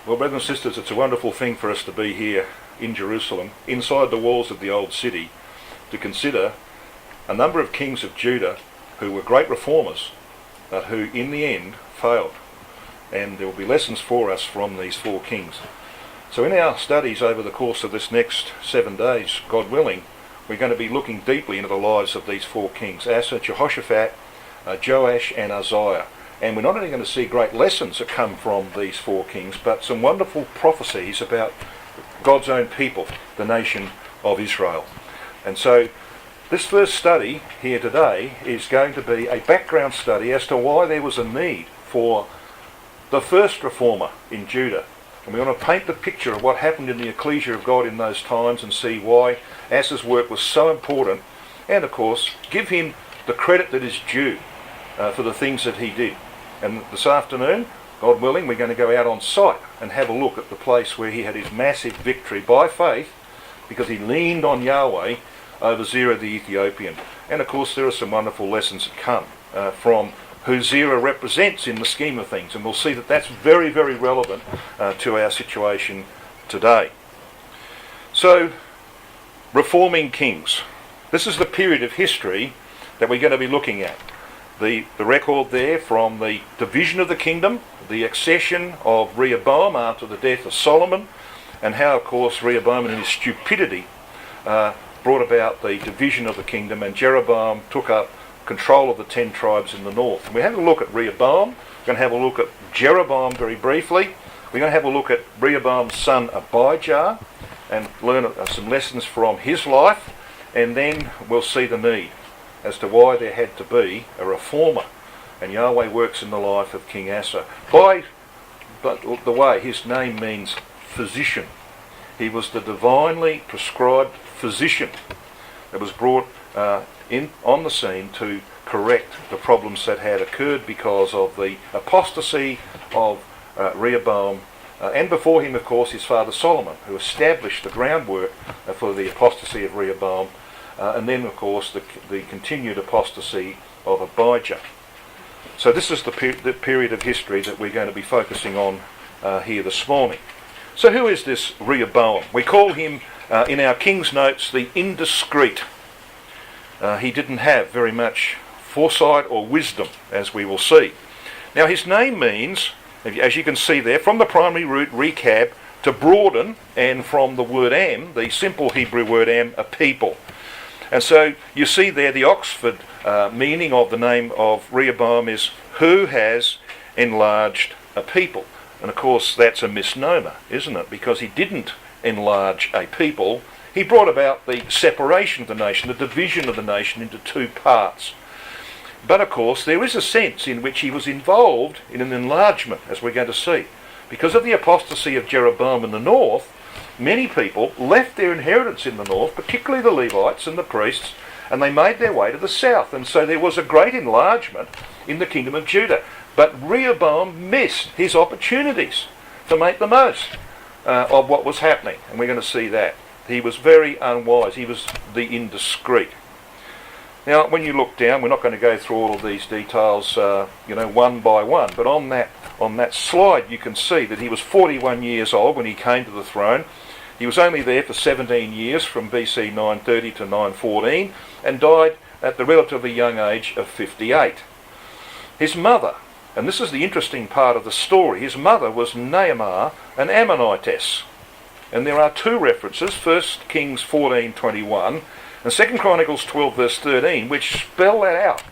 Well, brothers and sisters, it's a wonderful thing for us to be here in Jerusalem, inside the walls of the old city, to consider a number of kings of Judah who were great reformers, but who in the end failed. And there will be lessons for us from these four kings. So in our studies over the course of this next 7 days, God willing, we're going to be looking deeply into the lives of these four kings, Asa, Jehoshaphat, Joash and Uzziah. And we're not only going to see great lessons that come from these four kings, but some wonderful prophecies about God's own people, the nation of Israel. And so this first study here today is going to be a background study as to why there was a need for the first reformer in Judah. And we want to paint the picture of what happened in the ecclesia of God in those times and see why Asa's work was so important, and of course give him the credit that is due for the things that he did. And this afternoon, God willing, we're going to go out on site and have a look at the place where he had his massive victory by faith, because he leaned on Yahweh over Zerah the Ethiopian. And of course there are some wonderful lessons that come from who Zerah represents in the scheme of things, and we'll see that that's very, very relevant to our situation today. So, reforming kings. This is the period of history that we're going to be looking at. The record there from the division of the kingdom, the accession of Rehoboam after the death of Solomon, and how, of course, Rehoboam in his stupidity brought about the division of the kingdom, and Jeroboam took up control of the 10 tribes in the north. And we're having a look at Rehoboam. We're going to have a look at Jeroboam very briefly. We're going to have a look at Rehoboam's son Abijah and learn some lessons from his life, and then we'll see the need as to why there had to be a reformer. And Yahweh works in the life of King Asa. But the way, his name means physician. He was the divinely prescribed physician that was brought on the scene to correct the problems that had occurred because of the apostasy of Rehoboam, and before him, of course, his father Solomon, who established the groundwork for the apostasy of Rehoboam. And then, of course, the continued apostasy of Abijah. So this is the period of history that we're going to be focusing on here this morning. So who is this Rehoboam? We call him, in our King's Notes, the indiscreet. He didn't have very much foresight or wisdom, as we will see. Now his name means, as you can see there, from the primary root rekab, to broaden, and from the word am, the simple Hebrew word am, a people. And so you see there the Oxford meaning of the name of Rehoboam is who has enlarged a people. And of course that's a misnomer, isn't it? Because he didn't enlarge a people. He brought about the separation of the nation, the division of the nation into two parts. But of course there is a sense in which he was involved in an enlargement, as we're going to see. Because of the apostasy of Jeroboam in the north, many people left their inheritance in the north, particularly the Levites and the priests, and they made their way to the south. And so there was a great enlargement in the kingdom of Judah. But Rehoboam missed his opportunities to make the most of what was happening. And we're going to see that. He was very unwise. He was the indiscreet. Now, when you look down, we're not going to go through all of these details, one by one. But on that slide, you can see that he was 41 years old when he came to the throne. He was only there for 17 years, from BC 930 to 914, and died at the relatively young age of 58. His mother, and this is the interesting part of the story, his mother was Naamah, an Ammonitess. And there are two references, 1 Kings 14:21 and 2 Chronicles 12 verse 13, which spell that out.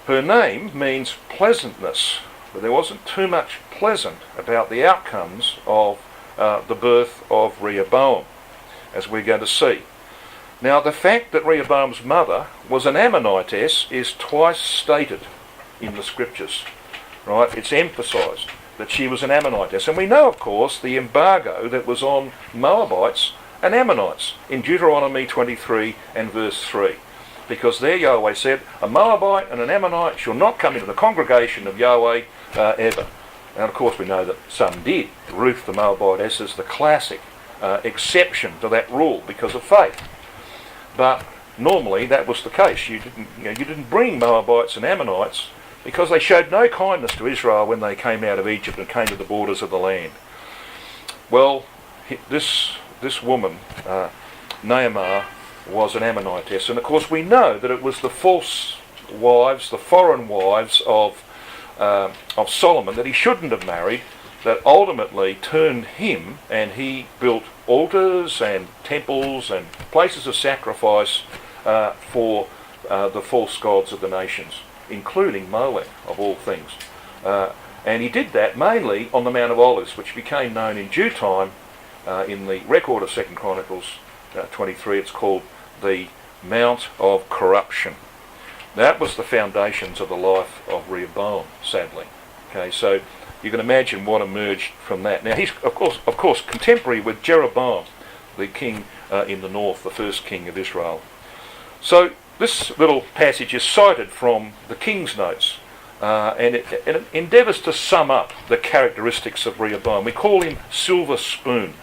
Her name means pleasantness, but there wasn't too much pleasant about the outcomes of the birth of Rehoboam, as we're going to see. Now, the fact that Rehoboam's mother was an Ammonitess is twice stated in the scriptures, right? It's emphasised that she was an Ammonitess. And we know, of course, the embargo that was on Moabites and Ammonites in Deuteronomy 23 and verse 3. Because there Yahweh said, a Moabite and an Ammonite shall not come into the congregation of Yahweh ever. And of course we know that some did. Ruth the Moabitess is the classic exception to that rule because of faith. But normally that was the case. You didn't bring Moabites and Ammonites because they showed no kindness to Israel when they came out of Egypt and came to the borders of the land. Well, this woman, Naamah, was an Ammonitess, and of course we know that it was the false wives, the foreign wives of Solomon that he shouldn't have married, that ultimately turned him, and he built altars and temples and places of sacrifice for the false gods of the nations, including Molech, of all things. And he did that mainly on the Mount of Olives, which became known in due time in the record of 2 Chronicles 23. It's called the Mount of Corruption. That was the foundations of the life of Rehoboam, sadly. Okay, so you can imagine what emerged from that. Now he's of course contemporary with Jeroboam, the king in the north, the first king of Israel. So this little passage is cited from the King's Notes, and it endeavours to sum up the characteristics of Rehoboam. We call him Silver Spoon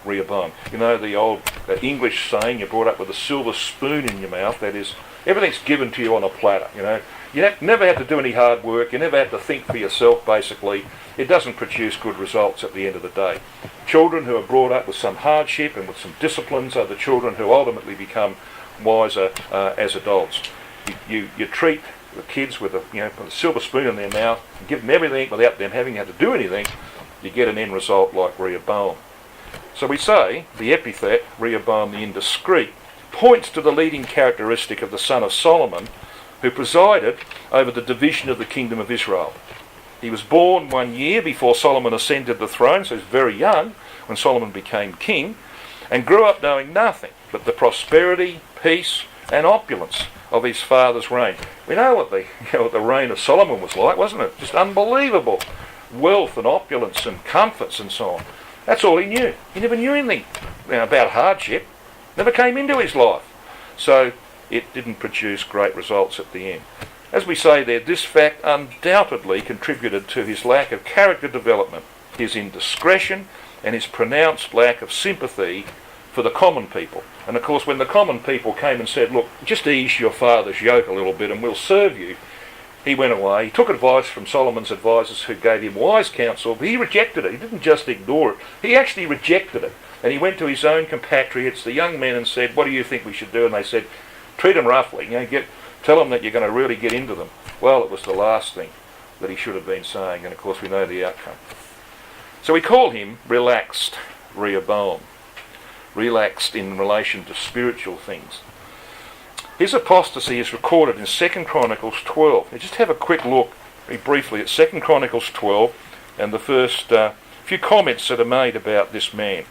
Rehoboam. You know the old English saying, you're brought up with a silver spoon in your mouth. That is, everything's given to you on a platter. You know, you never had to do any hard work. You never had to think for yourself, basically. It doesn't produce good results at the end of the day. Children who are brought up with some hardship and with some disciplines are the children who ultimately become wiser as adults. You treat the kids with a silver spoon in their mouth and give them everything without them having had to do anything, you get an end result like Rehoboam. So we say the epithet, Rehoboam the Indiscreet, points to the leading characteristic of the son of Solomon, who presided over the division of the kingdom of Israel. He was born 1 year before Solomon ascended the throne, so he was very young when Solomon became king, and grew up knowing nothing but the prosperity, peace and opulence of his father's reign. We know what the reign of Solomon was like, wasn't it? Just unbelievable wealth and opulence and comforts and so on. That's all he knew. He never knew anything about hardship. Never came into his life. So it didn't produce great results at the end. As we say there, this fact undoubtedly contributed to his lack of character development, his indiscretion and his pronounced lack of sympathy for the common people. And of course when the common people came and said, look, just ease your father's yoke a little bit and we'll serve you, he went away. He took advice from Solomon's advisors who gave him wise counsel, but he rejected it. He didn't just ignore it. He actually rejected it. And he went to his own compatriots, the young men, and said, what do you think we should do? And they said, treat them roughly. Tell them that you're going to really get into them. Well, it was the last thing that he should have been saying, and of course we know the outcome. So we call him relaxed Rehoboam. Relaxed in relation to spiritual things. His apostasy is recorded in 2 Chronicles 12. Now just have a quick look very briefly at 2 Chronicles 12 and the first few comments that are made about this man.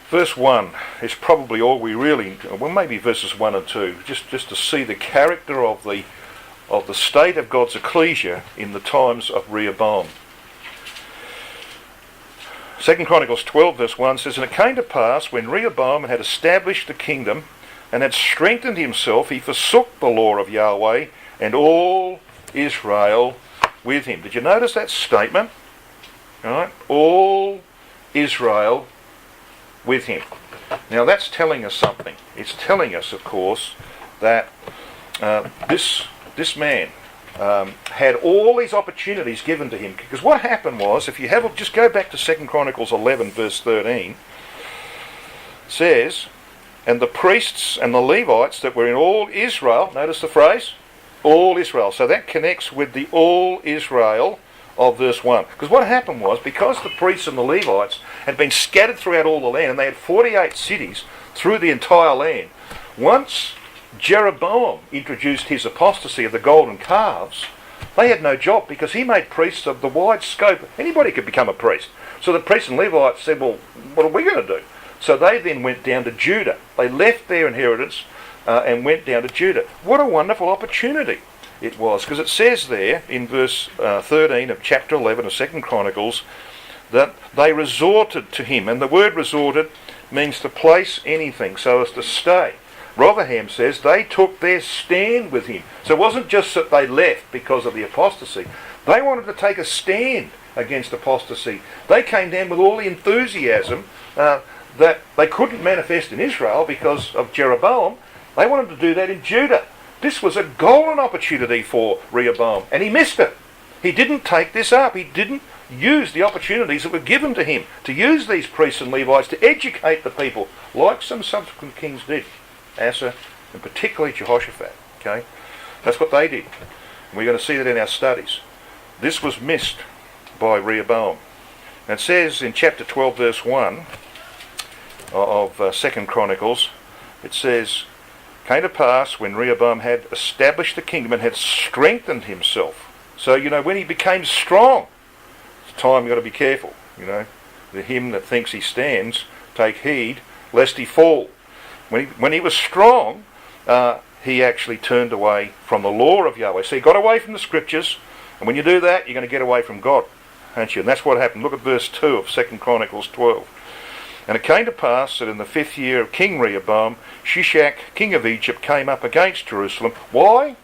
Verse 1 is probably all we really, well maybe verses 1 and 2, just to see the character of the state of God's ecclesia in the times of Rehoboam. 2 Chronicles 12 verse 1 says, and it came to pass when Rehoboam had established the kingdom and had strengthened himself, he forsook the law of Yahweh and all Israel with him. Did you notice that statement? All right? All Israel with him. Now that's telling us something. It's telling us, of course, that this man had all these opportunities given to him. Because what happened was, if you just go back to 2 Chronicles 11 verse 13, it says, and the priests and the Levites that were in all Israel, notice the phrase, all Israel. So that connects with the all Israel of verse 1. Because what happened was, because the priests and the Levites had been scattered throughout all the land, and they had 48 cities through the entire land, once Jeroboam introduced his apostasy of the golden calves, they had no job because he made priests of the wide scope. Anybody could become a priest. So the priests and Levites said, well, what are we going to do? So they then went down to Judah. They left their inheritance and went down to Judah. What a wonderful opportunity it was, because it says there in verse 13 of chapter 11 of 2 Chronicles that they resorted to him. And the word resorted means to place anything so as to stay. Rotherham says they took their stand with him. So it wasn't just that they left because of the apostasy. They wanted to take a stand against apostasy. They came down with all the enthusiasm that they couldn't manifest in Israel because of Jeroboam. They wanted to do that in Judah. This was a golden opportunity for Rehoboam, and he missed it. He didn't take this up. He didn't use the opportunities that were given to him, to use these priests and Levites to educate the people, like some subsequent kings did, Asa and particularly Jehoshaphat. Okay, that's what they did. And we're going to see that in our studies. This was missed by Rehoboam. And it says in chapter 12 verse 1 of 2 Chronicles, it says, came to pass when Rehoboam had established the kingdom and had strengthened himself. So, when he became strong, it's time you've got to be careful. The hymn that thinks he stands, take heed lest he fall. When he was strong, he actually turned away from the law of Yahweh. So he got away from the scriptures, and when you do that, you're going to get away from God, aren't you? And that's what happened. Look at verse 2 of 2 Chronicles 12. And it came to pass that in the 5th year of King Rehoboam, Shishak, king of Egypt, came up against Jerusalem. Why?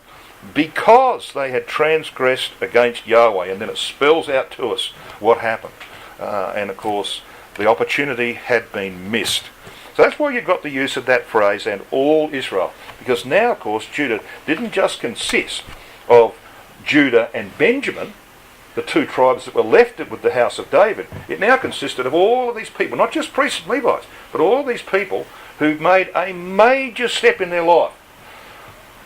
Because they had transgressed against Yahweh. And then it spells out to us what happened. And of course, the opportunity had been missed. So that's why you've got the use of that phrase, and all Israel. Because now, of course, Judah didn't just consist of Judah and Benjamin, the two tribes that were left with the house of David. It now consisted of all of these people, not just priests and Levites, but all of these people who made a major step in their life.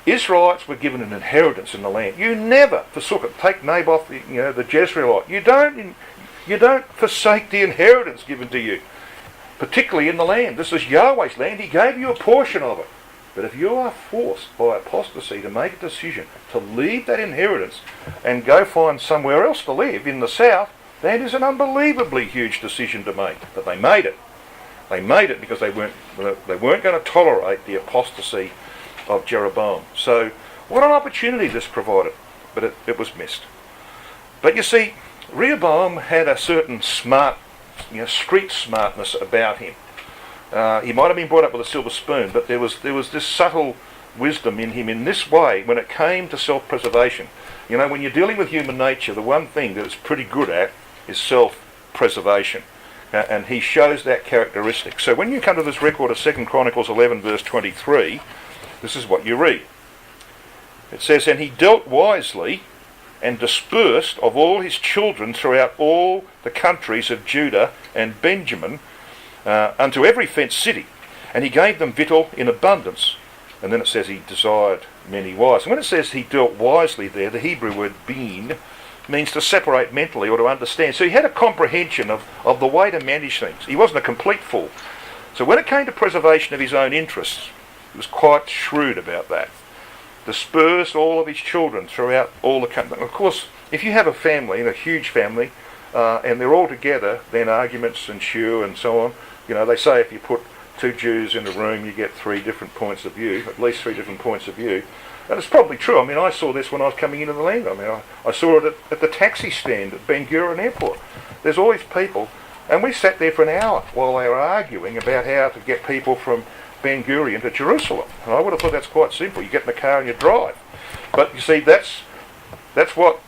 Israelites were given an inheritance in the land. You never forsook it. Take Naboth, the Jezreelite. You don't forsake the inheritance given to you, particularly in the land. This is Yahweh's land. He gave you a portion of it. But if you are forced by apostasy to make a decision to leave that inheritance and go find somewhere else to live in the south, that is an unbelievably huge decision to make. But they made it. They made it because they weren't going to tolerate the apostasy of Jeroboam. So what an opportunity this provided, but it was missed. But you see, Rehoboam had a certain street smartness about him. He might have been brought up with a silver spoon, but there was this subtle wisdom in him in this way when it came to self-preservation. When you're dealing with human nature, the one thing that it's pretty good at is self-preservation. And he shows that characteristic. So when you come to this record of 2 Chronicles 11 verse 23, this is what you read. It says, and he dealt wisely and dispersed of all his children throughout all the countries of Judah and Benjamin, unto every fenced city, and he gave them victual in abundance. And then it says he desired many wives. And when it says he dealt wisely there, the Hebrew word bin means to separate mentally or to understand. So he had a comprehension of the way to manage things. He wasn't a complete fool. So when it came to preservation of his own interests, he was quite shrewd about that. Dispersed all of his children throughout all the country. Of course, if you have a family, a huge family, and they're all together, then arguments ensue and so on. They say if you put two Jews in a room, you get three different points of view, at least three different points of view. And it's probably true. I saw this when I was coming into the land. I saw it at the taxi stand at Ben Gurion Airport. There's all these people, and we sat there for an hour while they were arguing about how to get people from Ben Gurion to Jerusalem. And I would have thought that's quite simple. You get in the car and you drive. But you see, that's what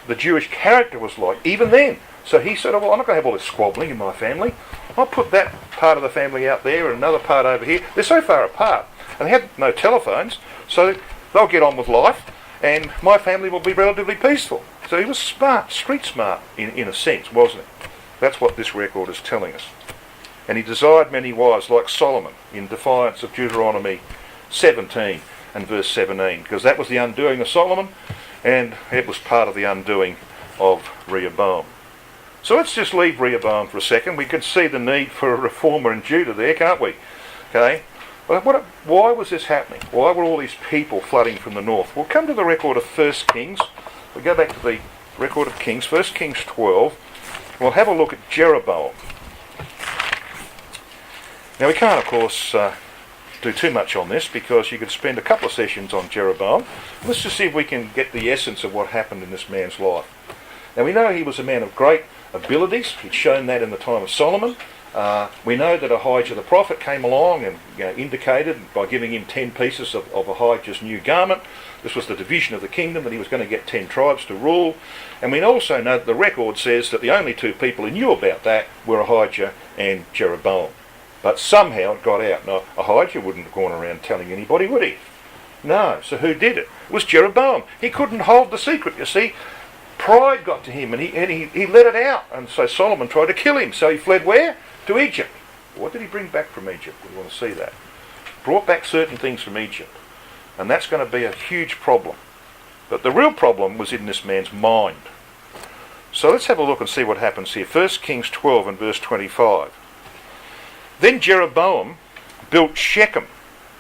the Jewish character was like, even then. So he said, well, I'm not going to have all this squabbling in my family. I'll put that part of the family out there and another part over here. They're so far apart. And they had no telephones, so they'll get on with life, and my family will be relatively peaceful. So he was smart, street smart, in a sense, wasn't he? That's what this record is telling us. And he desired many wives, like Solomon, in defiance of Deuteronomy 17 and verse 17, because that was the undoing of Solomon, and it was part of the undoing of Rehoboam. So let's just leave Rehoboam for a second. We can see the need for a reformer in Judah there, can't we? Okay. But why was this happening? Why were all these people flooding from the north? We'll come to the record of 1 Kings. We'll go back to the record of Kings, 1 Kings 12. We'll have a look at Jeroboam. Now we can't, of course, do too much on this because you could spend a couple of sessions on Jeroboam. Let's just see if we can get the essence of what happened in this man's life. Now we know he was a man of great abilities. He'd shown that in the time of Solomon. We know that Ahijah the prophet came along and indicated by giving him 10 pieces of Ahijah's new garment. This was the division of the kingdom, that he was going to get 10 tribes to rule. And we also know that the record says that the only two people who knew about that were Ahijah and Jeroboam. But somehow it got out. Now, Ahijah wouldn't have gone around telling anybody, would he? No. So who did it? It was Jeroboam. He couldn't hold the secret, you see. Pride got to him, and he let it out. And so Solomon tried to kill him. So he fled where? To Egypt. What did he bring back from Egypt? We want to see that. Brought back certain things from Egypt. And that's going to be a huge problem. But the real problem was in this man's mind. So let's have a look and see what happens here. 1 Kings 12 and verse 25. Then Jeroboam built Shechem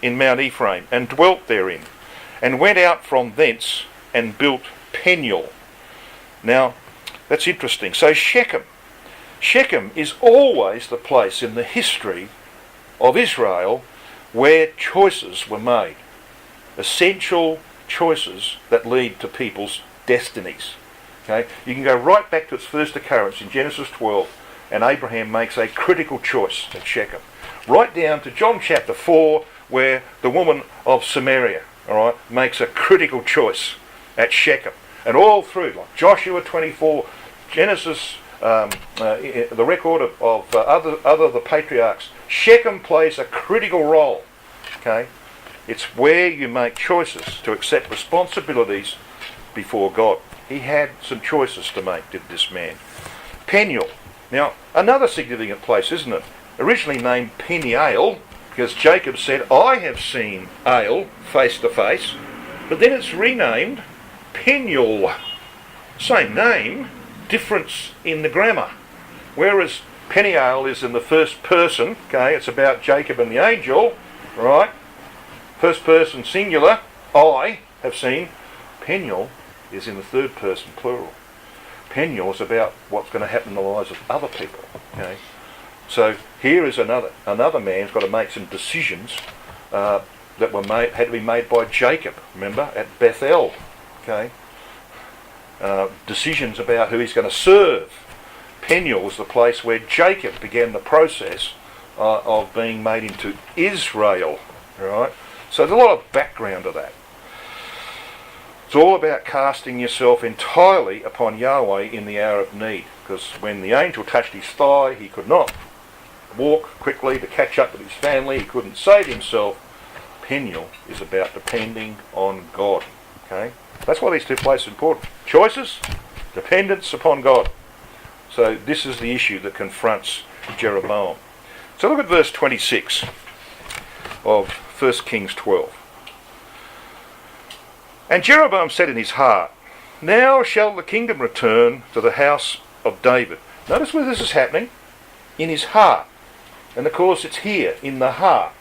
in Mount Ephraim, and dwelt therein, and went out from thence, and built Peniel. Now, that's interesting. So Shechem is always the place in the history of Israel where choices were made. Essential choices that lead to people's destinies. Okay? You can go right back to its first occurrence in Genesis 12, and Abraham makes a critical choice at Shechem. Right down to John chapter 4, where the woman of Samaria, all right, makes a critical choice at Shechem. And all through, like Joshua 24, Genesis, the record of other the patriarchs, Shechem plays a critical role. Okay? It's where you make choices to accept responsibilities before God. He had some choices to make, did this man. Peniel. Now, another significant place, isn't it? Originally named Peniel, because Jacob said, I have seen Ale face to face, but then it's renamed Peniel. Same name, difference in the grammar. Whereas Peniel is in the first person, okay, it's about Jacob and the angel, right? First person singular, I have seen. Peniel is in the third person plural. Peniel is about what's going to happen in the lives of other people, okay? So here is another man who's got to make some decisions that had to be made by Jacob, remember, at Bethel. Okay, decisions about who he's going to serve. Peniel was the place where Jacob began the process of being made into Israel. Right. So there's a lot of background to that. It's all about casting yourself entirely upon Yahweh in the hour of need, because when the angel touched his thigh, he could not walk quickly to catch up with his family. He couldn't save himself. Peniel is about depending on God. Okay, that's why these two places are important. Choices, dependence upon God. So this is the issue that confronts Jeroboam. So look at verse 26 of 1 Kings 12. And Jeroboam said in his heart, now shall the kingdom return to the house of David. Notice where this is happening. In his heart. And of course it's here, in the heart,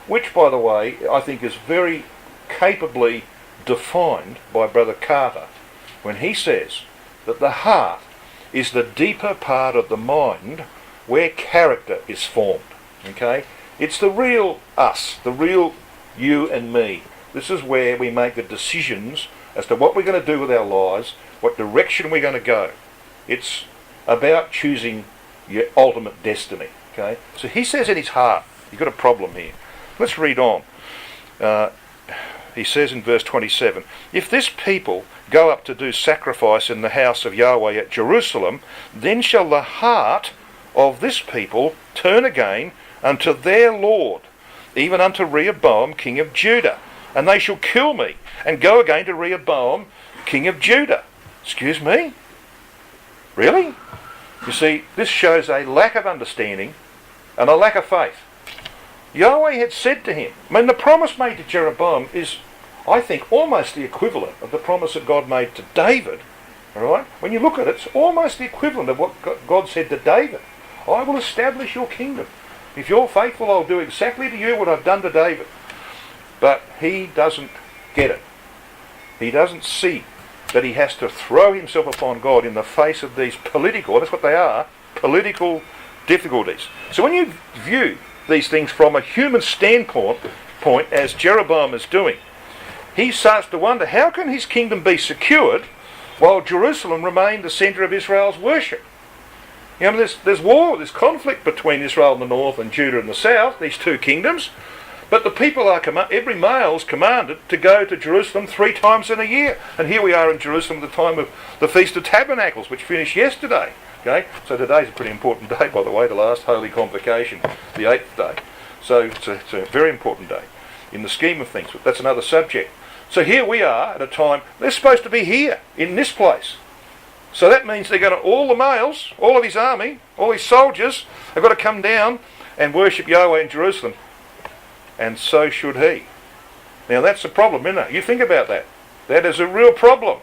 which, by the way, I think is very capably defined by Brother Carter when he says that the heart is the deeper part of the mind where character is formed. Okay? It's the real us, the real you and me. This is where we make the decisions as to what we're going to do with our lives, what direction we're going to go. It's about choosing your ultimate destiny. Okay? So he says in his heart, you've got a problem here. Let's read on. He says in verse 27, if this people go up to do sacrifice in the house of Yahweh at Jerusalem, then shall the heart of this people turn again unto their Lord, even unto Rehoboam king of Judah, and they shall kill me, and go again to Rehoboam king of Judah. Excuse me? Really? You see, this shows a lack of understanding and a lack of faith. Yahweh had said to him, I mean, the promise made to Jeroboam is, I think, almost the equivalent of the promise that God made to David. All right? When you look at it, it's almost the equivalent of what God said to David. I will establish your kingdom. If you're faithful, I'll do exactly to you what I've done to David. But he doesn't get it. He doesn't see that he has to throw himself upon God in the face of these political, that's what they are, political difficulties. So when you view these things from a human standpoint, as Jeroboam is doing, he starts to wonder, how can his kingdom be secured while Jerusalem remained the centre of Israel's worship? You know, there's war, there's conflict between Israel in the north and Judah in the south, these two kingdoms. But the people are every male is commanded to go to Jerusalem 3 times in a year. And here we are in Jerusalem at the time of the Feast of Tabernacles, which finished yesterday. Okay, so today's a pretty important day, by the way, the last Holy Convocation, the 8th day. So it's a very important day in the scheme of things, but that's another subject. So here we are at a time, they're supposed to be here, in this place. So that means they're going to, all the males, all of his army, all his soldiers, have got to come down and worship Yahweh in Jerusalem. And so should he. Now that's a problem, isn't it? You think about that. That is a real problem.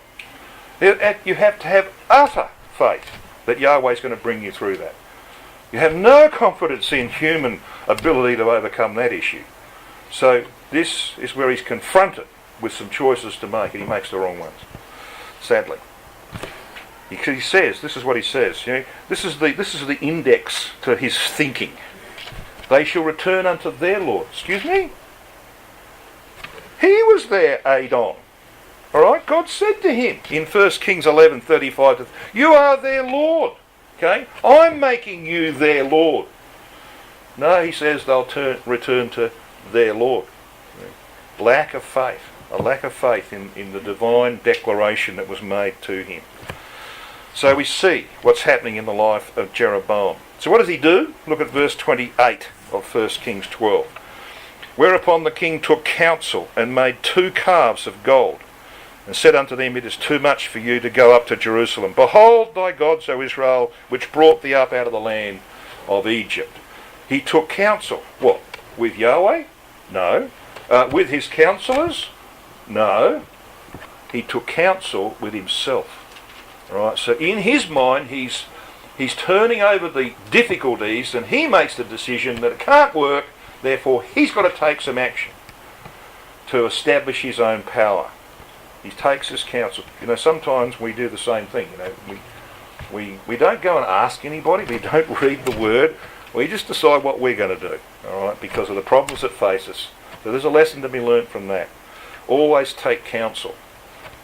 You have to have utter faith that Yahweh is going to bring you through that. You have no confidence in human ability to overcome that issue. So this is where he's confronted with some choices to make, and he makes the wrong ones, sadly. He says, this is what he says, this is the index to his thinking. They shall return unto their Lord. Excuse me? He was their Adon. Alright? God said to him in 1 Kings 11:35, you are their Lord. Okay? I'm making you their Lord. No, he says they'll return to their Lord. Lack of faith. A lack of faith in the divine declaration that was made to him. So we see what's happening in the life of Jeroboam. So what does he do? Look at verse 28 of 1 Kings 12. Whereupon the king took counsel and made 2 calves of gold, and said unto them, it is too much for you to go up to Jerusalem. Behold thy gods, O Israel, which brought thee up out of the land of Egypt. He took counsel. What? With Yahweh? No. With his counselors? No. He took counsel with himself. Right. So in his mind, he's turning over the difficulties, and he makes the decision that it can't work. Therefore, he's got to take some action to establish his own power. He takes his counsel. Sometimes we do the same thing. We don't go and ask anybody. We don't read the word. We just decide what we're going to do. All right, because of the problems that face us. So there's a lesson to be learnt from that. Always take counsel.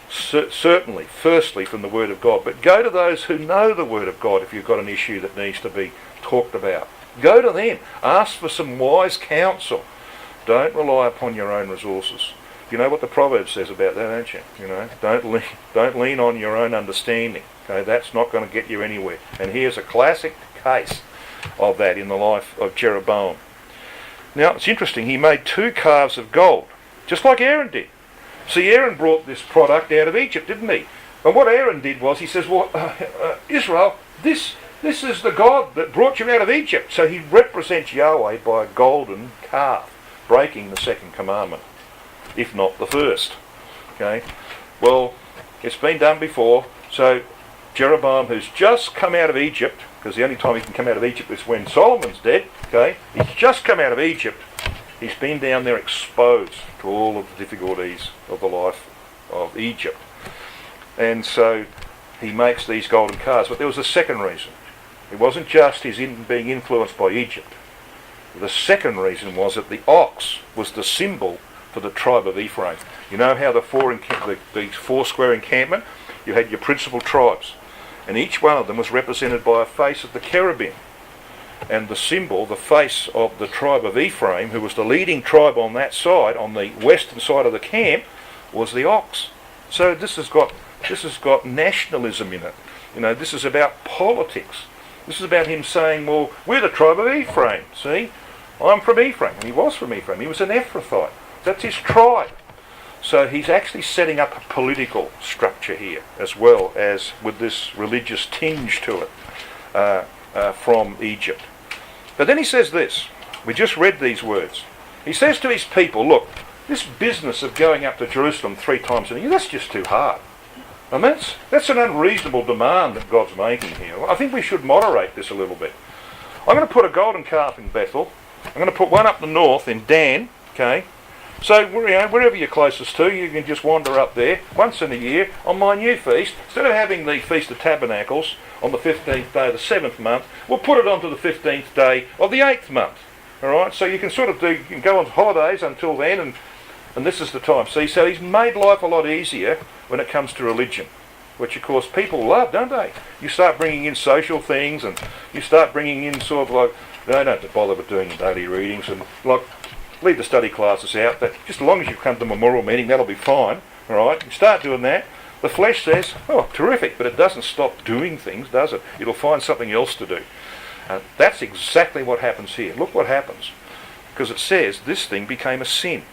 Certainly, firstly from the Word of God. But go to those who know the Word of God if you've got an issue that needs to be talked about. Go to them. Ask for some wise counsel. Don't rely upon your own resources. You know what the proverb says about that, don't you? Don't lean on your own understanding. Okay, that's not going to get you anywhere. And here's a classic case of that in the life of Jeroboam. Now, it's interesting. He made 2 calves of gold, just like Aaron did. See, Aaron brought this product out of Egypt, didn't he? And what Aaron did was, he says, well, Israel, this is the God that brought you out of Egypt. So he represents Yahweh by a golden calf, breaking the 2nd commandment, if not the 1st. Okay? Well, it's been done before. So Jeroboam, who's just come out of Egypt, because the only time he can come out of Egypt is when Solomon's dead, okay? He's just come out of Egypt. He's been down there exposed to all of the difficulties of the life of Egypt. And so he makes these golden calves. But there was a second reason. It wasn't just his being influenced by Egypt. The second reason was that the ox was the symbol for the tribe of Ephraim. You know how the 4 square encampment, you had your principal tribes. And each one of them was represented by a face of the cherubim. And the symbol, the face of the tribe of Ephraim, who was the leading tribe on that side, on the western side of the camp, was the ox. So this has got nationalism in it. This is about politics. This is about him saying, well, we're the tribe of Ephraim. See, I'm from Ephraim. And he was from Ephraim. He was an Ephrathite. That's his tribe. So he's actually setting up a political structure here, as well as with this religious tinge to it from Egypt. But then he says this. We just read these words. He says to his people, look, this business of going up to Jerusalem 3 times a year, that's just too hard. And that's an unreasonable demand that God's making here. I think we should moderate this a little bit. I'm going to put a golden calf in Bethel. I'm going to put one up the north in Dan, okay? So, wherever you're closest to, you can just wander up there once in a year on my new feast. Instead of having the Feast of Tabernacles on the 15th day of the 7th month, we'll put it onto the 15th day of the 8th month. Alright, so you can you can go on holidays until then, and this is the time. See, so he's made life a lot easier when it comes to religion, which of course people love, don't they? You start bringing in social things, and you start bringing in sort of like, they don't have to bother with doing daily readings, and like, leave the study classes out. That just as long as you come to memorial meeting, that'll be fine. Alright, you start doing that. The flesh says, oh, terrific, but it doesn't stop doing things, does it? It'll find something else to do. That's exactly what happens here. Look what happens. Because it says this thing became a sin.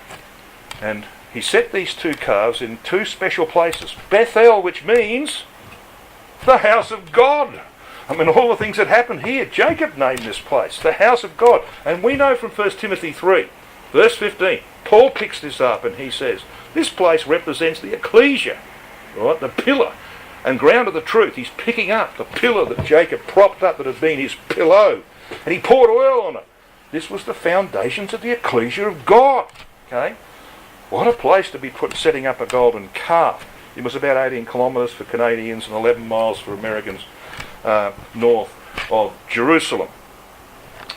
And he set these 2 calves in 2 special places. Bethel, which means The house of God. I mean, all the things that happened here. Jacob named this place the house of God. And we know from 1 Timothy 3, verse 15, Paul picks this up and he says, this place represents the ecclesia, right? The pillar and ground of the truth. He's picking up the pillar that Jacob propped up that had been his pillow. And he poured oil on it. This was the foundations of the ecclesia of God. Okay? What a place to be setting up a golden calf. It was about 18 kilometres for Canadians and 11 miles for Americans north of Jerusalem.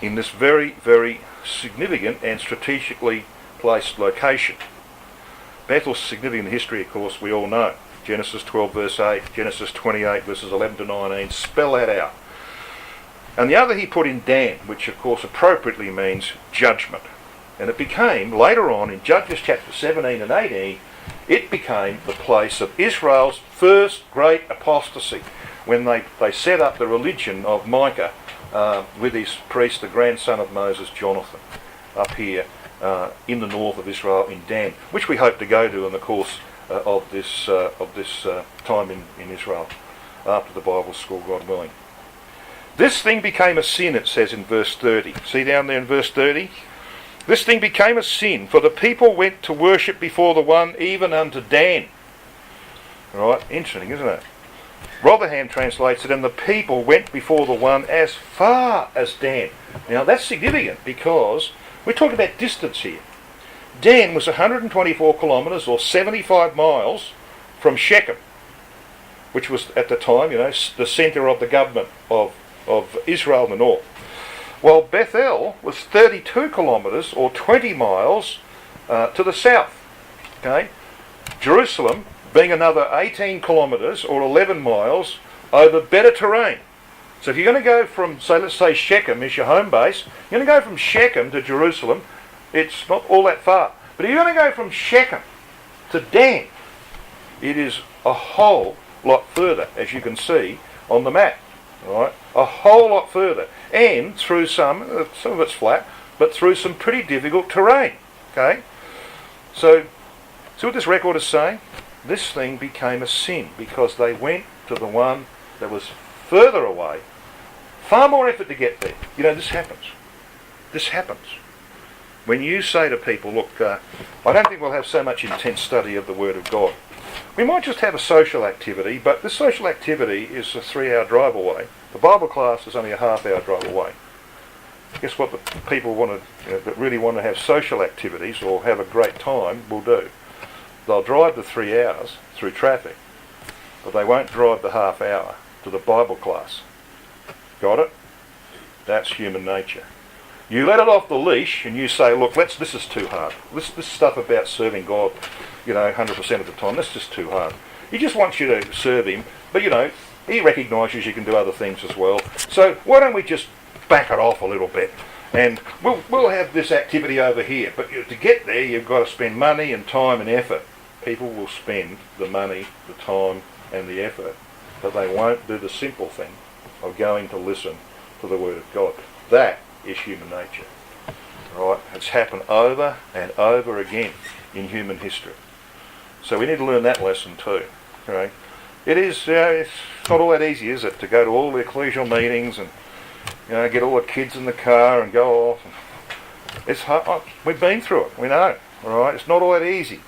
In this very, very significant and strategically placed location. Bethel's significant history, of course, we all know. Genesis 12 verse 8, Genesis 28 verses 11 to 19, spell that out. And the other he put in Dan, which of course appropriately means judgment. And it became, later on in Judges chapter 17 and 18, it became the place of Israel's first great apostasy, when they set up the religion of Micah with his priest, the grandson of Moses, Jonathan, up here in the north of Israel in Dan, which we hope to go to in the course of this time in Israel after the Bible school, God willing. This thing became a sin, it says in verse 30. See down there in verse 30? This thing became a sin, for the people went to worship before the one even unto Dan. Right, interesting, isn't it? Rotherham translates it, and the people went before the one as far as Dan. Now that's significant because we're talking about distance here. Dan was 124 kilometres or 75 miles from Shechem, which was at the time, the centre of the government of Israel in the north. While Bethel was 32 kilometres or 20 miles to the south. Okay, Jerusalem being another 18 kilometres or 11 miles over better terrain. So if you're going to go from, let's say Shechem is your home base, you're going to go from Shechem to Jerusalem, it's not all that far. But if you're going to go from Shechem to Dan, it is a whole lot further, as you can see on the map. Right? A whole lot further. And through some of it's flat, but through some pretty difficult terrain. Okay? So, see what this record is saying? This thing became a sin because they went to the one that was further away. Far more effort to get there. This happens. This happens. When you say to people, look, I don't think we'll have so much intense study of the Word of God. We might just have a social activity, but this social activity is a 3-hour drive away. The Bible class is only a half-hour drive away. Guess what the people that really want to have social activities or have a great time will do? They'll drive the 3 hours through traffic, but they won't drive the half hour to the Bible class. Got it? That's human nature. You let it off the leash and you say, look, this is too hard. This stuff about serving God, 100% of the time, that's just too hard. He just wants you to serve him, but he recognises you can do other things as well. So why don't we just back it off a little bit? And we'll have this activity over here. But to get there, you've got to spend money and time and effort. People will spend the money, the time and the effort, but they won't do the simple thing of going to listen to the Word of God. That is human nature. Right? It's happened over and over again in human history. So we need to learn that lesson too. Okay? It's not all that easy, is it, to go to all the ecclesial meetings and get all the kids in the car and go off. It's hard. We've been through it. We know. All right. It's not all that easy.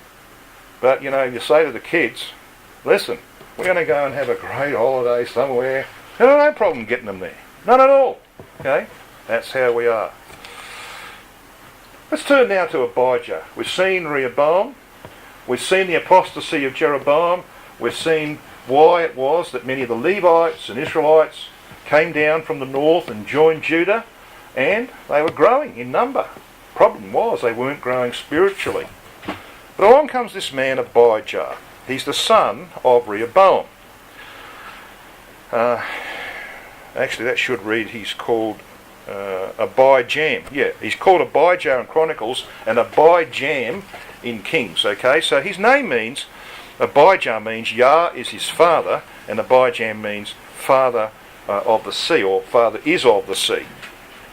But you say to the kids, listen, we're going to go and have a great holiday somewhere. No problem getting them there. None at all. Okay. That's how we are. Let's turn now to Abijah. We've seen Rehoboam. We've seen the apostasy of Jeroboam. We've seen why it was that many of the Levites and Israelites came down from the north and joined Judah, and they were growing in number. Problem was they weren't growing spiritually. But along comes this man Abijah. He's the son of Rehoboam. Actually, that should read he's called Abijam. Yeah, he's called Abijah in Chronicles and Abijam in Kings. Okay, so his name means, Abijah means Yah is his father, and Abijam means father of the sea, or father is of the sea.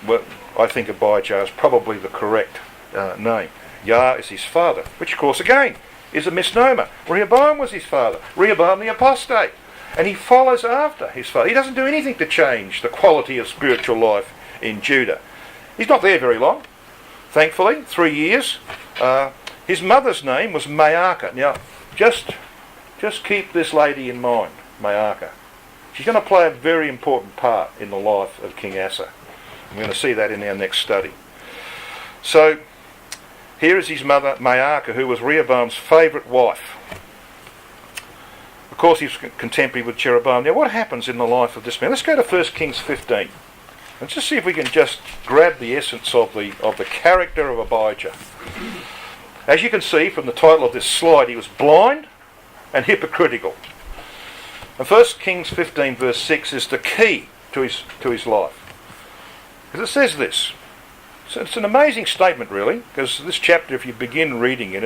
Well, I think Abijah is probably the correct name. Yah is his father, which of course again is a misnomer. Rehoboam was his father. Rehoboam the apostate. and he follows after his father. He doesn't do anything to change the quality of spiritual life in Judah. He's not there very long, thankfully, 3 years. His mother's name was Maacah. Now, just keep this lady in mind, Maacah. She's going to play a very important part in the life of King Asa. We're going to see that in our next study. So, here is his mother, Maacah, who was Rehoboam's favourite wife. Of course, he was contemporary with Jeroboam. Now, what happens in the life of this man? Let's go to 1 Kings 15. And just see if we can just grab the essence of the character of Abijah. As you can see from the title of this slide, he was blind and hypocritical. And 1 Kings 15 verse 6 is the key to his life. Because it says this. So it's an amazing statement, really, because this chapter, if you begin reading it,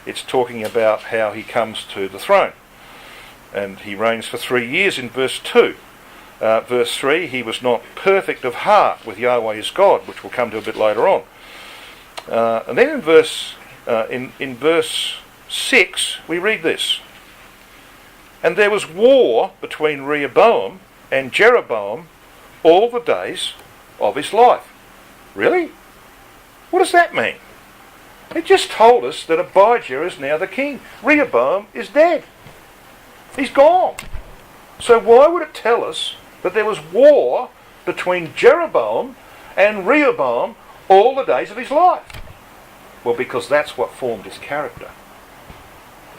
it's talking about how he comes to the throne. And he reigns for 3 years in verse 2. Verse 3, he was not perfect of heart with Yahweh his God, which we'll come to a bit later on. And then in verse 6, we read this. And there was war between Rehoboam and Jeroboam all the days of his life. Really? What does that mean? It just told us that Abijah is now the king. Rehoboam is dead. He's gone. So why would it tell us that there was war between Jeroboam and Rehoboam all the days of his life? Well, because that's what formed his character.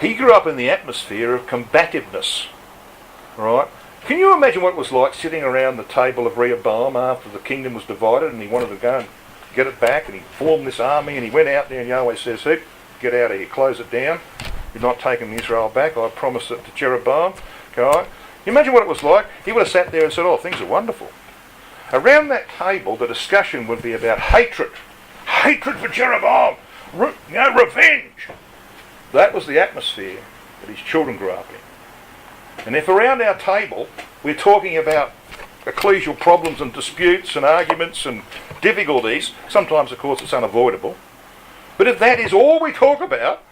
He grew up in the atmosphere of combativeness. Right? Can you imagine what it was like sitting around the table of Rehoboam after the kingdom was divided and he wanted to go and get it back, and he formed this army and he went out there and Yahweh says, "Hey, get out of here, close it down. You're not taking Israel back. I promised it to Jeroboam." Okay? You imagine what it was like? He would have sat there and said, "Oh, things are wonderful." Around that table, the discussion would be about hatred. Hatred for Jeroboam. Revenge. That was the atmosphere that his children grew up in. And if around our table we're talking about ecclesial problems and disputes and arguments and difficulties, sometimes of course it's unavoidable, but if that is all we talk about,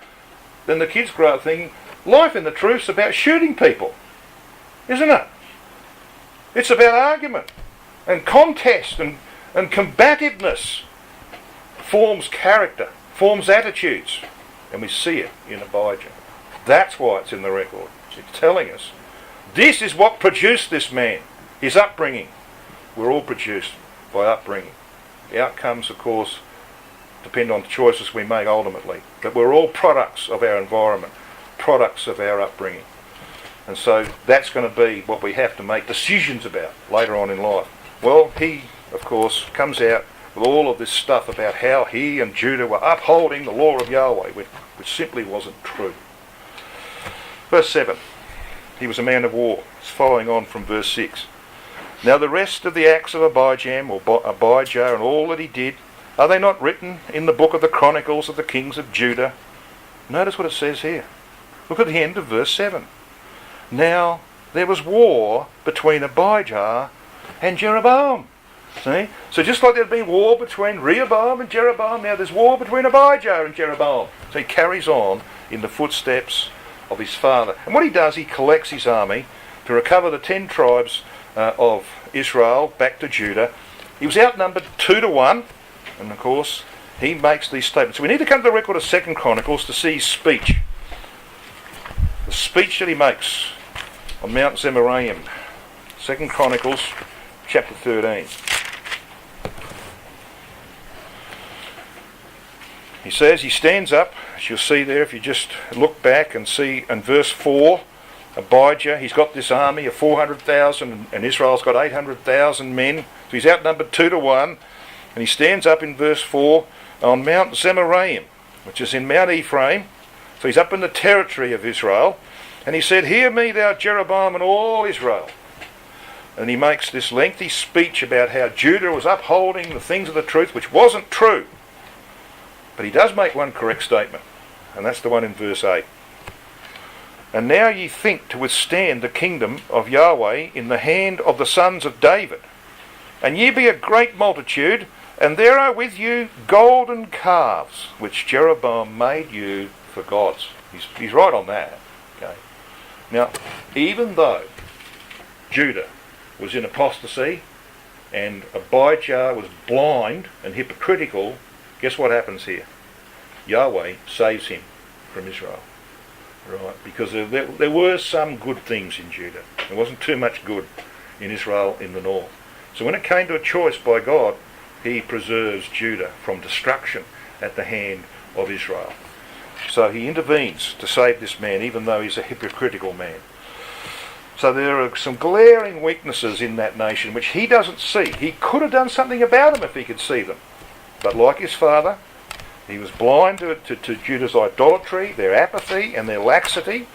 then the kids grow up thinking life in the truth's about shooting people, isn't it? It's about argument and contest and combativeness. Forms character, forms attitudes, and we see it in Abijah. That's why it's in the record. It's telling us this is what produced this man, his upbringing. We're all produced by upbringing. The outcomes, of course, depend on the choices we make ultimately, but we're all products of our environment, products of our upbringing. And so that's going to be what we have to make decisions about later on in life. Well, he, of course, comes out with all of this stuff about how he and Judah were upholding the law of Yahweh, which simply wasn't true. Verse 7, he was a man of war. It's following on from verse 6. Now the rest of the acts of Abijam, or Abijah, and all that he did, are they not written in the book of the Chronicles of the kings of Judah? Notice what it says here. Look at the end of verse 7. Now there was war between Abijah and Jeroboam. See? So just like there had been war between Rehoboam and Jeroboam, now there's war between Abijah and Jeroboam. So he carries on in the footsteps of his father. And what he does, he collects his army to recover the 10 tribes of Israel back to Judah. He was outnumbered 2-1, and of course he makes these statements. So we need to come to the record of 2 Chronicles to see his speech. The speech that he makes on Mount Zemaraim. 2 Chronicles chapter 13. He says, he stands up, as you'll see there if you just look back and see in verse 4, Abijah, he's got this army of 400,000 and Israel's got 800,000 men. So he's outnumbered 2-1, and he stands up in verse 4 on Mount Zemaraim, which is in Mount Ephraim. So he's up in the territory of Israel, and he said, "Hear me, thou Jeroboam and all Israel." And he makes this lengthy speech about how Judah was upholding the things of the truth, which wasn't true. But he does make one correct statement, and that's the one in verse 8. "And now ye think to withstand the kingdom of Yahweh in the hand of the sons of David. And ye be a great multitude, and there are with you golden calves, which Jeroboam made you for gods." He's right on that. Okay. Now, even though Judah was in apostasy and Abijah was blind and hypocritical, guess what happens here? Yahweh saves him from Israel. Right, because there were some good things in Judah. There wasn't too much good in Israel in the north. So when it came to a choice by God, he preserves Judah from destruction at the hand of Israel. So he intervenes to save this man, even though he's a hypocritical man. So there are some glaring weaknesses in that nation which he doesn't see. He could have done something about them if he could see them. But like his father, he was blind to Judah's idolatry, their apathy and their laxity,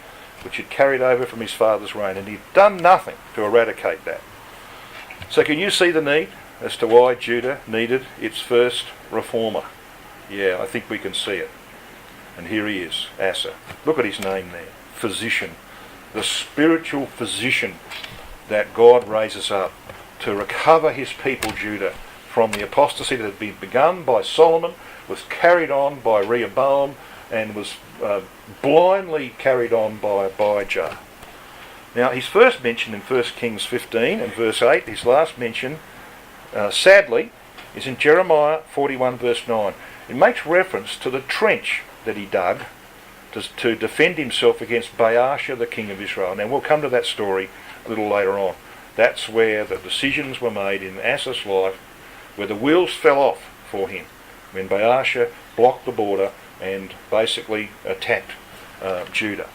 which had carried over from his father's reign, and he'd done nothing to eradicate that. So can you see the need as to why Judah needed its first reformer? Yeah, I think we can see it. And here he is, Asa. Look at his name there, physician, the spiritual physician that God raises up to recover his people Judah from the apostasy that had been begun by Solomon, was carried on by Rehoboam, and was blindly carried on by Abijah. Now, he's first mentioned in 1 Kings 15 and verse 8. His last mention, sadly, is in Jeremiah 41 verse 9. It makes reference to the trench that he dug to defend himself against Baasha, the king of Israel. Now, we'll come to that story a little later on. That's where the decisions were made in Asa's life, where the wheels fell off for him, when Baasha blocked the border and basically attacked Judah.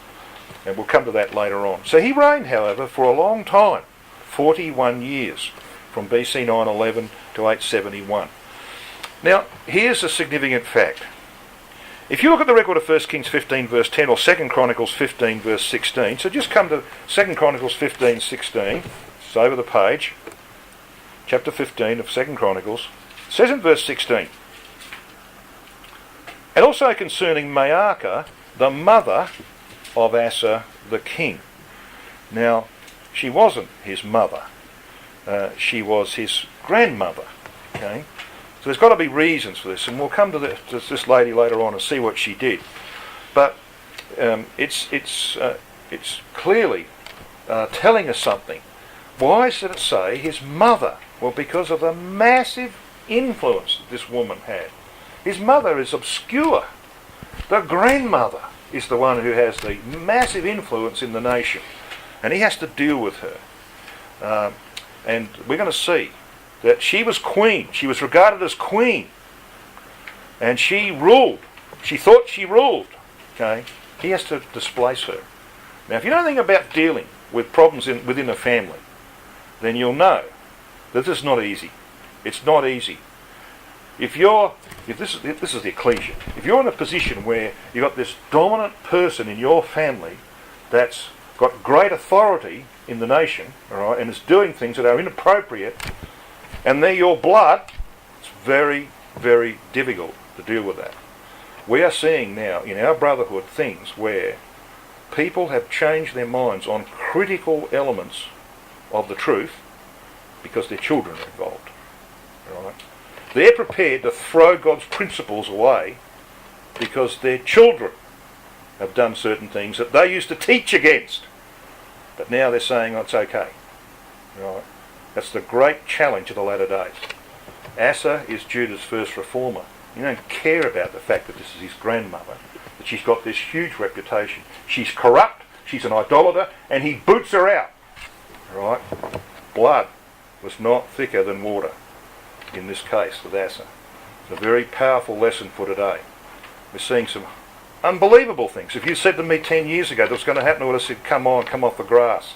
And we'll come to that later on. So he reigned, however, for a long time, 41 years, from BC 911 to 871. Now, here's a significant fact. If you look at the record of 1 Kings 15 verse 10 or 2 Chronicles 15 verse 16, so just come to 2 Chronicles 15, 16, it's over the page, chapter 15 of 2 Chronicles, it says in verse 16, and also concerning Maacah, the mother of Asa the king. Now, she wasn't his mother. She was his grandmother. Okay, so there's got to be reasons for this, and we'll come to this lady later on and see what she did. But it's clearly telling us something. Why should it say his mother? Well, because of the massive influence that this woman had. His mother is obscure. The grandmother is the one who has the massive influence in the nation, and he has to deal with her. And we're going to see that she was queen. She was regarded as queen, and she ruled. She thought she ruled. Okay, he has to displace her. Now, if you know anything about dealing with problems within a family, then you'll know that this is not easy. It's not easy. If this is the ecclesia, if you're in a position where you've got this dominant person in your family that's got great authority in the nation, all right, and is doing things that are inappropriate, and they're your blood, it's very, very difficult to deal with that. We are seeing now in our brotherhood things where people have changed their minds on critical elements of the truth because their children are involved. Right? They're prepared to throw God's principles away because their children have done certain things that they used to teach against. But now they're saying, oh, it's okay. Right? That's the great challenge of the latter days. Asa is Judah's first reformer. You don't care about the fact that this is his grandmother, that she's got this huge reputation. She's corrupt, she's an idolater, and he boots her out. Right? Blood was not thicker than water in this case with Asa. It's a very powerful lesson for today. We're seeing some unbelievable things. If you said to me 10 years ago that was going to happen, I would have said, come off the grass.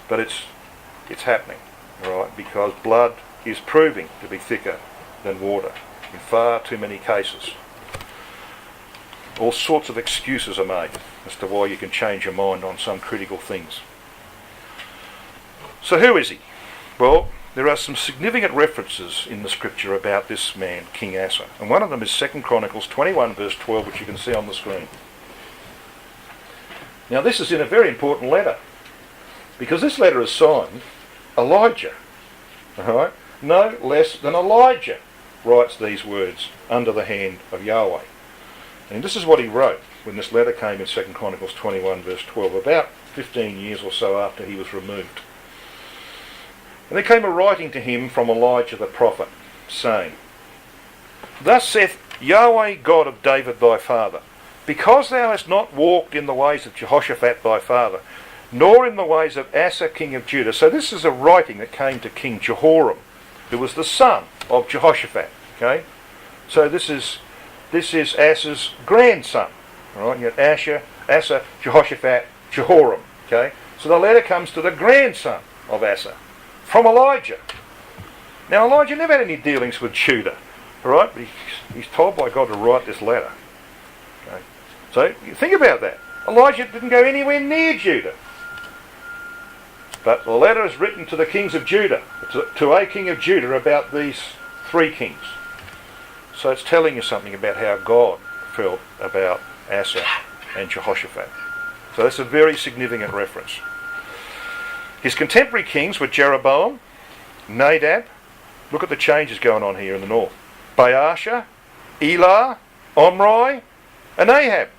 But it's happening, right? Because blood is proving to be thicker than water in far too many cases. All sorts of excuses are made as to why you can change your mind on some critical things. So who is he? Well, there are some significant references in the scripture about this man, King Asa. And one of them is 2 Chronicles 21 verse 12, which you can see on the screen. Now this is in a very important letter, because this letter is signed Elijah. Alright? No less than Elijah writes these words under the hand of Yahweh. And this is what he wrote when this letter came in 2 Chronicles 21 verse 12, about 15 years or so after he was removed. And there came a writing to him from Elijah the prophet, saying, Thus saith Yahweh God of David thy father, because thou hast not walked in the ways of Jehoshaphat thy father, nor in the ways of Asa king of Judah. So this is a writing that came to King Jehoram, who was the son of Jehoshaphat. Okay, so this is Asa's grandson. All right, you got Asa, Jehoshaphat, Jehoram. Okay, so the letter comes to the grandson of Asa, from Elijah. Now Elijah never had any dealings with Judah. All right, but he's told by God to write this letter. Okay, so think about that. Elijah didn't go anywhere near Judah. But the letter is written to the kings of Judah, to a king of Judah about these three kings. So it's telling you something about how God felt about Asa and Jehoshaphat. So that's a very significant reference. His contemporary kings were Jeroboam, Nadab, look at the changes going on here in the north, Baasha, Elah, Omri, and Ahab.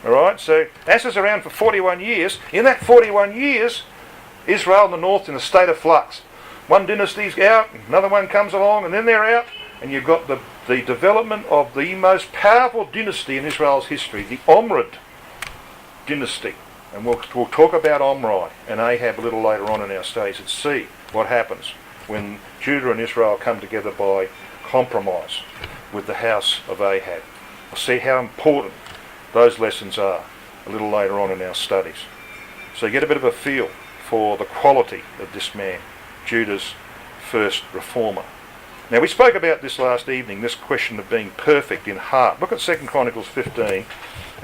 Alright, so Asa's around for 41 years. In that 41 years, Israel in the north in a state of flux. One dynasty's out, another one comes along, and then they're out, and you've got the development of the most powerful dynasty in Israel's history, the Omrid dynasty. And we'll talk about Omri and Ahab a little later on in our studies and see what happens when Judah and Israel come together by compromise with the house of Ahab. We'll see how important those lessons are a little later on in our studies. So you get a bit of a feel for the quality of this man, Judah's first reformer. Now we spoke about this last evening, this question of being perfect in heart. Look at 2 Chronicles 15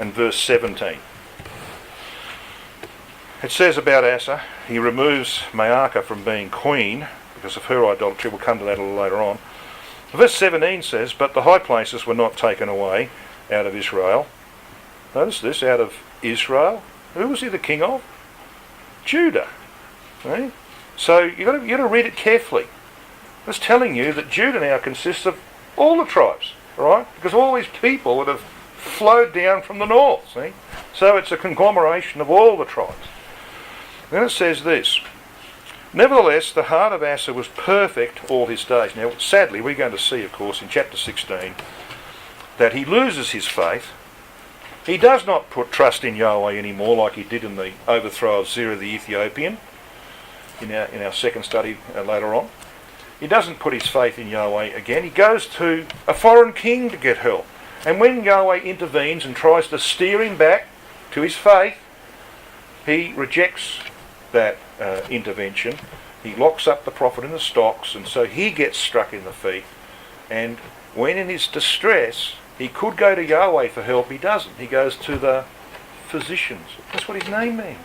and verse 17. It says about Asa, he removes Maacah from being queen because of her idolatry. We'll come to that a little later on. Verse 17 says, But the high places were not taken away out of Israel. Notice this, out of Israel. Who was he the king of? Judah. Right? So you've got to read it carefully. It's telling you that Judah now consists of all the tribes, right? Because all these people would have flowed down from the north, see? So it's a conglomeration of all the tribes. Then it says this, Nevertheless, the heart of Asa was perfect all his days. Now, sadly, we're going to see, of course, in chapter 16, that he loses his faith. He does not put trust in Yahweh anymore like he did in the overthrow of Zerah the Ethiopian in our second study later on. He doesn't put his faith in Yahweh again. He goes to a foreign king to get help. And when Yahweh intervenes and tries to steer him back to his faith, he rejects that intervention. He locks up the prophet in the stocks, and so he gets struck in the feet. And when in his distress he could go to Yahweh for help, he doesn't. He goes to the physicians. That's what his name means.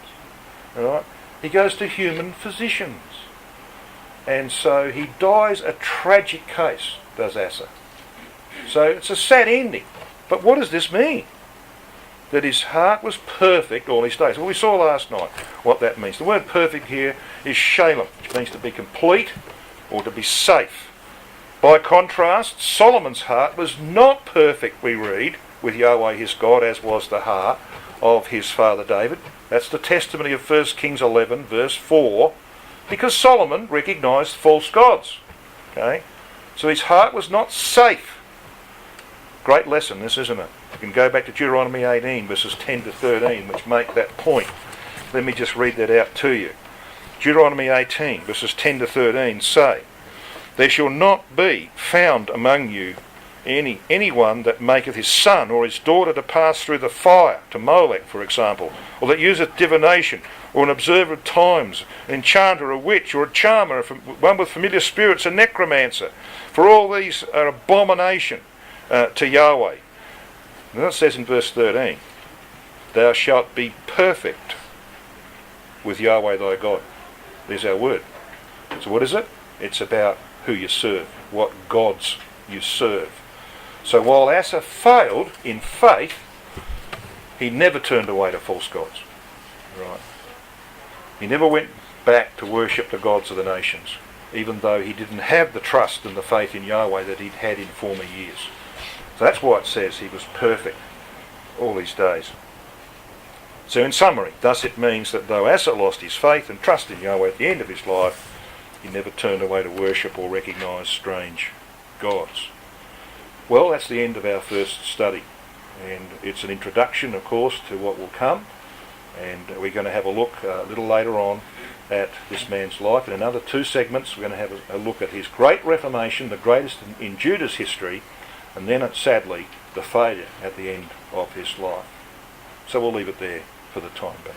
All right? He goes to human physicians. And so he dies a tragic case, does Asa. So it's a sad ending. But what does this mean? That his heart was perfect all his days. Well, we saw last night what that means. The word perfect here is shalom, which means to be complete or to be safe. By contrast, Solomon's heart was not perfect, we read, with Yahweh his God, as was the heart of his father David. That's the testimony of 1 Kings 11, verse 4, because Solomon recognised false gods. Okay? So his heart was not safe. Great lesson, this, isn't it? You can go back to Deuteronomy 18, verses 10 to 13, which make that point. Let me just read that out to you. Deuteronomy 18, verses 10 to 13 say, There shall not be found among you anyone that maketh his son or his daughter to pass through the fire, to Molech, for example, or that useth divination, or an observer of times, an enchanter, a witch, or a charmer, one with familiar spirits, a necromancer. For all these are abomination to Yahweh. And that says in verse 13, Thou shalt be perfect with Yahweh thy God. There's our word. So what is it? It's about who you serve, what gods you serve. So while Asa failed in faith, he never turned away to false gods. Right? He never went back to worship the gods of the nations, even though he didn't have the trust and the faith in Yahweh that he'd had in former years. So that's why it says he was perfect all his days. So in summary, thus it means that though Asa lost his faith and trust in Yahweh at the end of his life, He never turned away to worship or recognise strange gods. Well, that's the end of our first study, and it's an introduction, of course, to what will come, and we're going to have a look a little later on at this man's life. In another 2 segments, we're going to have a look at his great reformation, the greatest in Judah's history, and then, sadly, the failure at the end of his life. So we'll leave it there for the time being.